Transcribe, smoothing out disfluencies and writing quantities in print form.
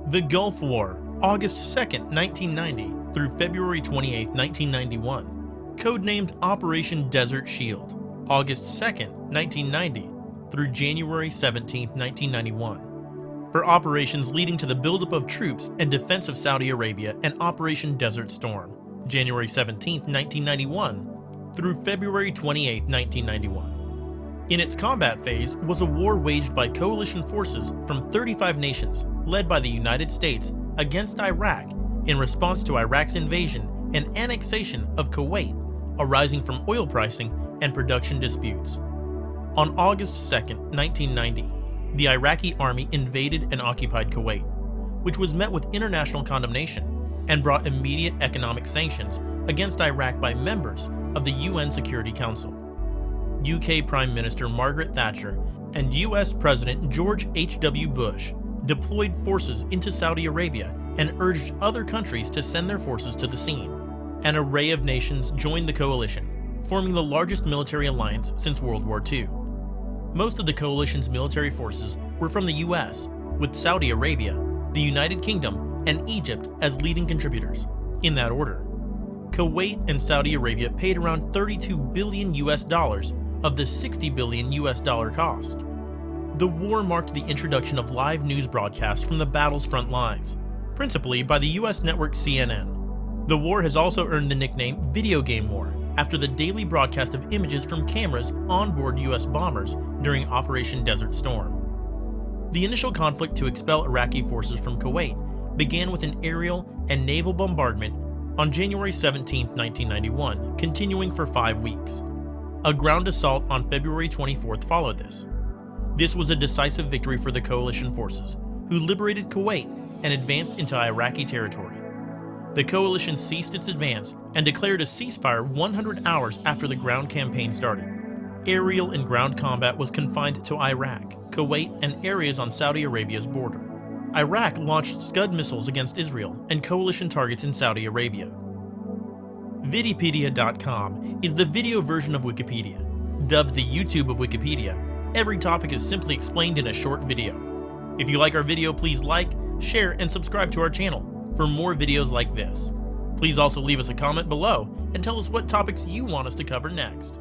The Gulf War, August 2nd, 1990 through February 28, 1991. Codenamed Operation Desert Shield, August 2nd, 1990 through January 17, 1991. For operations leading to the buildup of troops and defense of Saudi Arabia and Operation Desert Storm, January 17, 1991 through February 28, 1991. In its combat phase was a war waged by coalition forces from 35 nations led by the United States against Iraq in response to Iraq's invasion and annexation of Kuwait arising from oil pricing and production disputes. On August 2, 1990, the Iraqi army invaded and occupied Kuwait, which was met with international condemnation and brought immediate economic sanctions against Iraq by members of the UN Security Council. UK Prime Minister Margaret Thatcher and US President George H.W. Bush deployed forces into Saudi Arabia and urged other countries to send their forces to the scene. An array of nations joined the coalition, forming the largest military alliance since World War II. Most of the coalition's military forces were from the US, with Saudi Arabia, the United Kingdom, and Egypt as leading contributors, in that order. Kuwait and Saudi Arabia paid around $32 billion of the $60 billion cost. The war marked the introduction of live news broadcasts from the battle's front lines, principally by the US network CNN. The war has also earned the nickname Video Game War after the daily broadcast of images from cameras on board US bombers during Operation Desert Storm. The initial conflict to expel Iraqi forces from Kuwait began with an aerial and naval bombardment on January 17, 1991, continuing for 5 weeks. A ground assault on February 24th followed this. This was a decisive victory for the coalition forces, who liberated Kuwait and advanced into Iraqi territory. The coalition ceased its advance and declared a ceasefire 100 hours after the ground campaign started. Aerial and ground combat was confined to Iraq, Kuwait, and areas on Saudi Arabia's border. Iraq launched Scud missiles against Israel and coalition targets in Saudi Arabia. Vidipedia.com is the video version of Wikipedia. Dubbed the YouTube of Wikipedia, every topic is simply explained in a short video. If you like our video, please like, share, and subscribe to our channel for more videos like this. Please also leave us a comment below and tell us what topics you want us to cover next.